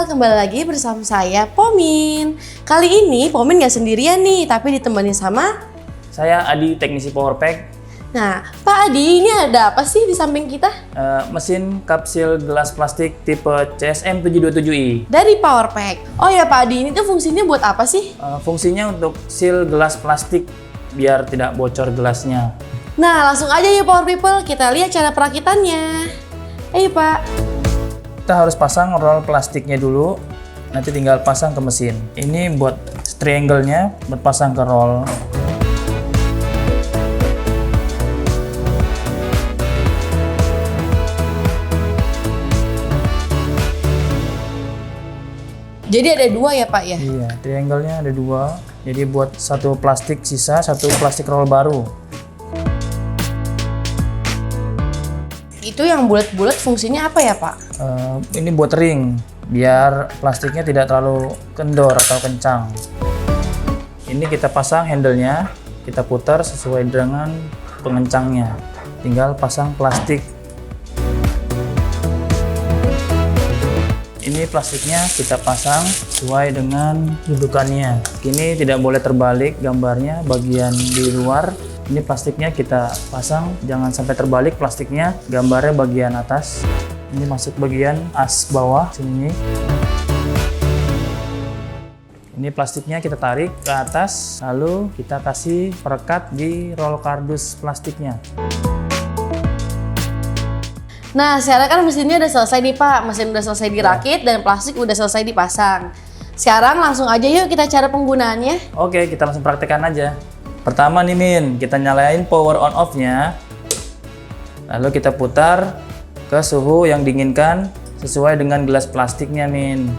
People, kembali lagi bersama saya Pomin. Kali ini Pomin gak sendirian nih, tapi ditemani sama saya Adi, teknisi Powerpack. Nah, Pak Adi, ini ada apa sih di samping kita? Mesin kapsil gelas plastik tipe CSM 727i. Dari Powerpack. Oh ya Pak Adi, ini tuh fungsinya buat apa sih? Fungsinya untuk seal gelas plastik biar tidak bocor gelasnya. Nah, langsung aja ya Power People, kita lihat cara perakitannya. Ayo Pak. Kita harus pasang roll plastiknya dulu, nanti tinggal pasang ke mesin. Ini buat triangle-nya, buat pasang ke roll. Jadi ada dua ya Pak ya? Iya, triangle-nya ada dua. Jadi buat satu plastik sisa, satu plastik roll baru. Itu yang bulat-bulat fungsinya apa ya Pak? Ini buat ring, biar plastiknya tidak terlalu kendor atau kencang. Ini kita pasang handle-nya, kita putar sesuai dengan pengencangnya. Tinggal pasang plastik. Ini plastiknya kita pasang sesuai dengan dudukannya. Ini tidak boleh terbalik gambarnya bagian di luar. Ini plastiknya kita pasang, jangan sampai terbalik plastiknya, gambarnya bagian atas. Ini masuk bagian as bawah sini. Ini plastiknya kita tarik ke atas, lalu kita kasih perekat di roll kardus plastiknya. Nah, sekarang kan mesinnya udah selesai nih Pak, mesin udah selesai dirakit dan plastik udah selesai dipasang. Sekarang langsung aja yuk kita cara penggunaannya. Oke, kita langsung praktekkan aja. Pertama nih Min, kita nyalain power on off-nya. Lalu kita putar ke suhu yang diinginkan sesuai dengan gelas plastiknya Min.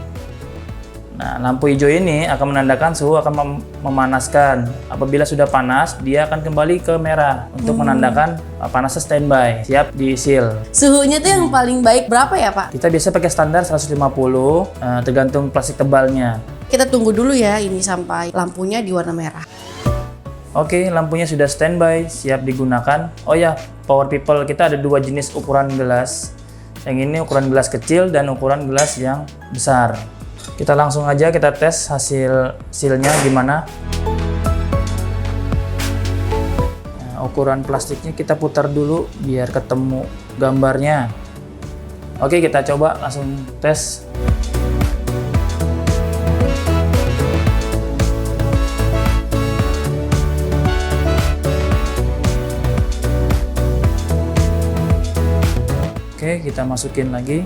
Nah, lampu hijau ini akan menandakan suhu akan memanaskan. Apabila sudah panas, dia akan kembali ke merah untuk menandakan panasnya standby, siap di seal. Suhunya tuh yang paling baik berapa ya Pak? Kita biasa pakai standar 150, tergantung plastik tebalnya. Kita tunggu dulu ya ini sampai lampunya di warna merah. Oke, lampunya sudah standby, siap digunakan. Oh ya, Power People, kita ada dua jenis ukuran gelas. Yang ini ukuran gelas kecil dan ukuran gelas yang besar. Kita langsung aja kita tes hasil sealnya gimana. Nah, ukuran plastiknya kita putar dulu biar ketemu gambarnya. Oke, kita coba langsung tes. Oke, kita masukin lagi.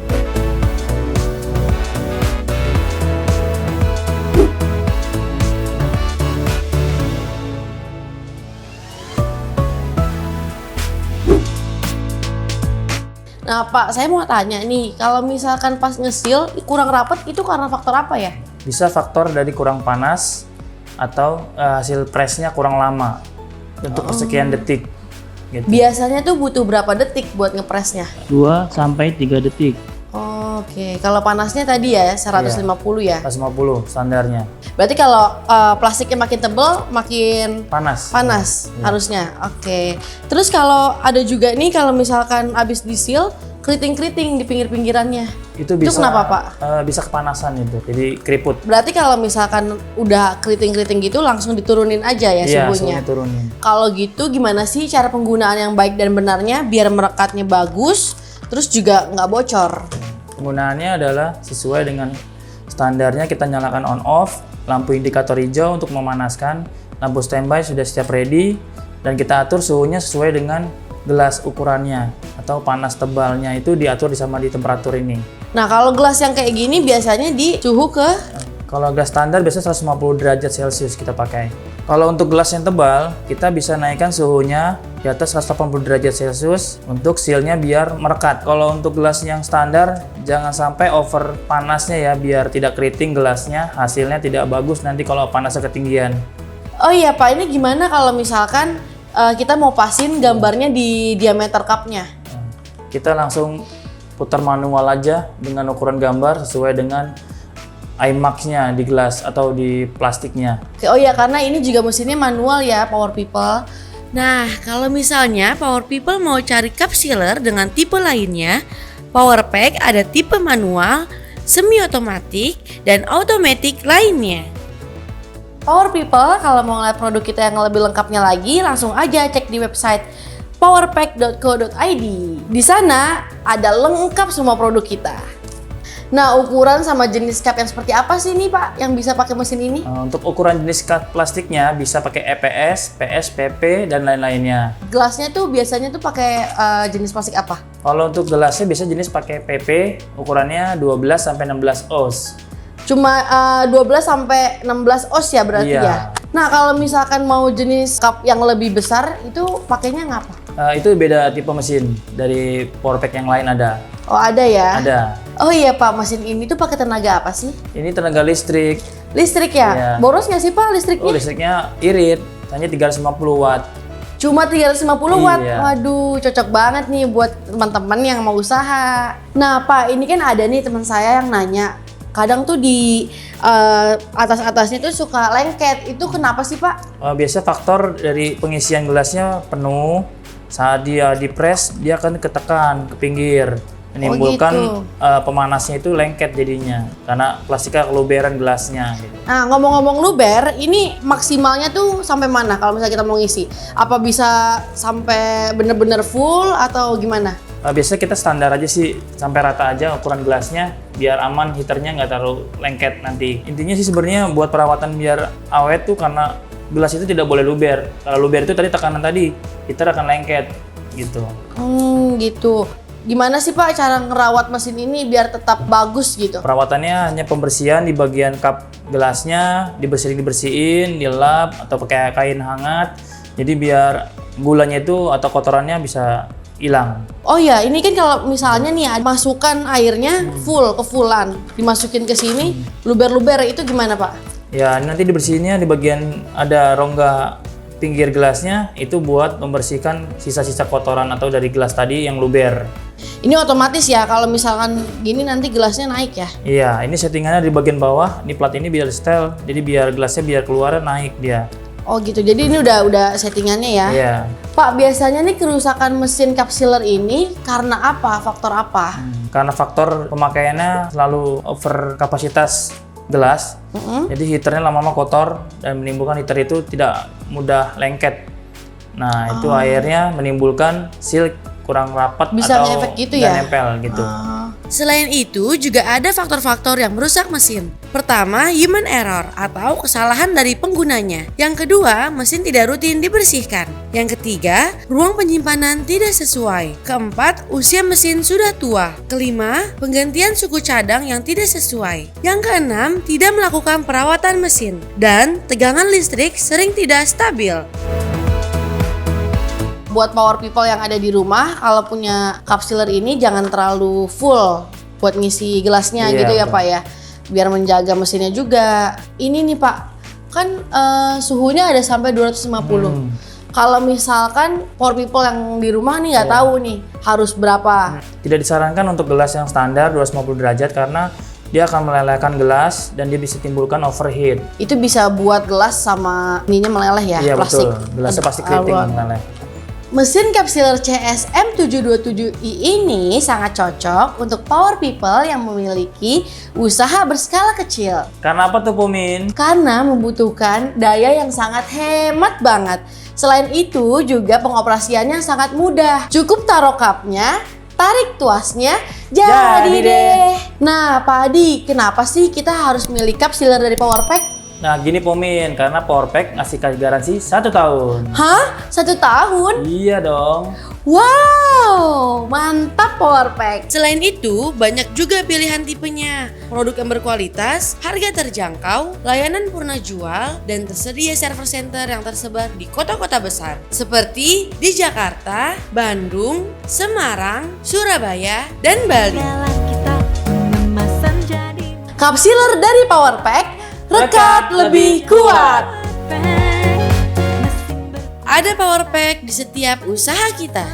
Nah Pak, saya mau tanya nih, kalau misalkan pas nge-seal kurang rapat itu karena faktor apa ya? Bisa faktor dari kurang panas atau hasil pressnya kurang lama untuk persekian detik. Gitu. Biasanya tuh butuh berapa detik buat ngepresnya? 2-3 detik. Oke, kalau panasnya tadi ya 150 ya? 150 standarnya. Berarti kalau plastiknya makin tebal, makin Panas. Harusnya. Oke. Terus kalau ada juga nih kalau misalkan abis di-seal, keriting-keriting di pinggir-pinggirannya. Itu kenapa Pak? Bisa kepanasan itu, jadi keriput. Berarti kalau misalkan udah keriting-keriting gitu langsung diturunin aja ya suhunya? Iya, turunin. Kalau gitu gimana sih cara penggunaan yang baik dan benarnya biar merekatnya bagus, terus juga nggak bocor? Penggunaannya adalah sesuai dengan standarnya, kita nyalakan on off, lampu indikator hijau untuk memanaskan, lampu standby sudah siap ready, dan kita atur suhunya sesuai dengan gelas ukurannya atau panas tebalnya itu diatur sama di temperatur ini. Nah kalau gelas yang kayak gini biasanya di suhu ke? Kalau gelas standar biasanya 150 derajat Celcius kita pakai. Kalau untuk gelas yang tebal, kita bisa naikkan suhunya di atas 180 derajat Celcius untuk sealnya biar merekat. Kalau untuk gelas yang standar, jangan sampai over panasnya ya, biar tidak keriting gelasnya, hasilnya tidak bagus nanti kalau panasnya ketinggian. Oh iya Pak, ini gimana kalau misalkan kita mau pasin gambarnya di diameter cupnya? Kita langsung putar manual aja dengan ukuran gambar sesuai dengan IMAX-nya di gelas atau di plastiknya. Oh iya, karena ini juga mesinnya manual ya Power People. Nah, kalau misalnya Power People mau cari cup sealer dengan tipe lainnya, Powerpack ada tipe manual, semi otomatik, dan automatic lainnya. Power People, kalau mau ngeliat produk kita yang lebih lengkapnya lagi, langsung aja cek di website powerpack.co.id. Di sana ada lengkap semua produk kita. Nah, ukuran sama jenis cup yang seperti apa sih nih Pak yang bisa pakai mesin ini? Untuk ukuran jenis cup plastiknya bisa pakai EPS, PS, PP, dan lain-lainnya. Gelasnya tuh biasanya tuh pakai jenis plastik apa? Kalau untuk gelasnya biasa jenis pakai PP, ukurannya 12 sampai 16 oz. Cuma 12 sampai 16 oz ya berarti Iya. ya? Nah, kalau misalkan mau jenis cup yang lebih besar itu pakainya ngapa? Itu beda tipe mesin dari powerpack yang lain ada. Oh, ada ya? Ada. Oh iya Pak, mesin ini tuh pakai tenaga apa sih? Ini tenaga listrik. Listrik ya? Iya. Boros nggak sih Pak listriknya? Oh, listriknya irit, hanya 350 watt. Cuma 350 watt? Iya. Waduh, cocok banget nih buat teman-teman yang mau usaha. Nah Pak, ini kan ada nih teman saya yang nanya, kadang tuh di atas-atasnya tuh suka lengket. Itu kenapa sih Pak? Biasa faktor dari pengisian gelasnya penuh, saat dia dipres dia akan ketekan ke pinggir, menimbulkan gitu. pemanasnya itu lengket jadinya karena plastiknya keluberan gelasnya gitu. Nah, ngomong-ngomong luber, ini maksimalnya tuh sampai mana kalau misalnya kita mau ngisi? Apa bisa sampai bener-bener full atau gimana? Biasanya kita standar aja sih, sampai rata aja ukuran gelasnya biar aman, heaternya nggak terlalu lengket nanti. Intinya sih sebenarnya buat perawatan biar awet tuh karena gelas itu tidak boleh luber. Kalau luber itu tadi tekanan tadi, heater akan lengket gitu. Gitu. Gimana sih Pak cara ngerawat mesin ini biar tetap bagus gitu? Perawatannya hanya pembersihan di bagian cup gelasnya, dibersihin, dilap atau pakai kain hangat. Jadi biar gulanya itu atau kotorannya bisa hilang. Oh ya, ini kan kalau misalnya nih masukkan airnya full, kefullan, dimasukin ke sini, luber-luber itu gimana Pak? Ya, nanti dibersihinnya di bagian ada rongga pinggir gelasnya, itu buat membersihkan sisa-sisa kotoran atau dari gelas tadi yang luber. Ini otomatis ya, kalau misalkan gini nanti gelasnya naik ya? Iya, ini settingannya di bagian bawah, ini plat ini biar setel, jadi biar gelasnya biar keluar naik dia. Oh gitu, jadi ini udah settingannya ya? Iya. Pak, biasanya nih kerusakan mesin cup sealer ini karena apa? Faktor apa? Karena faktor pemakaiannya selalu over kapasitas gelas, jadi heaternya lama-lama kotor dan menimbulkan heater itu tidak mudah lengket. Nah, itu akhirnya menimbulkan seal kurang rapat Bisa atau ngefek gitu nggak ya? nempel gitu. Selain itu, juga ada faktor-faktor yang merusak mesin. Pertama, human error atau kesalahan dari penggunanya. Yang kedua, mesin tidak rutin dibersihkan. Yang ketiga, ruang penyimpanan tidak sesuai. Keempat, usia mesin sudah tua. Kelima, penggantian suku cadang yang tidak sesuai. Yang keenam, tidak melakukan perawatan mesin. Dan tegangan listrik sering tidak stabil. Buat power people yang ada di rumah, kalau punya cup sealer ini jangan terlalu full buat ngisi gelasnya Iya, gitu ya betul. Pak ya, biar menjaga mesinnya juga. Ini nih Pak, kan suhunya ada sampai 250. Kalau misalkan power people yang di rumah nih nggak tahu nih harus berapa. Tidak disarankan untuk gelas yang standar 250 derajat karena dia akan melelehkan gelas dan dia bisa timbulkan overheat. Itu bisa buat gelas sama ininya meleleh ya, Iya plastik. betul, gelasnya pasti keriting meleleh. Mesin cup sealer CSM 727i ini sangat cocok untuk power people yang memiliki usaha berskala kecil. Karena apa tuh Pumin? Karena membutuhkan daya yang sangat hemat banget. Selain itu juga pengoperasiannya sangat mudah. Cukup taruh cupnya, tarik tuasnya, jadi deh. Nah Pak Adi, kenapa sih kita harus milih cup sealer dari Powerpack? Nah gini Pumin, karena Powerpack ngasih garansi 1 tahun. Hah? 1 tahun? Iya dong. Wow, mantap Powerpack. Selain itu, banyak juga pilihan tipenya. Produk yang berkualitas, harga terjangkau, layanan purna jual, dan tersedia service center yang tersebar di kota-kota besar. Seperti di Jakarta, Bandung, Semarang, Surabaya, dan Bali. Cup sealer dari Powerpack, rekat lebih kuat. Ada Powerpack di setiap usaha kita.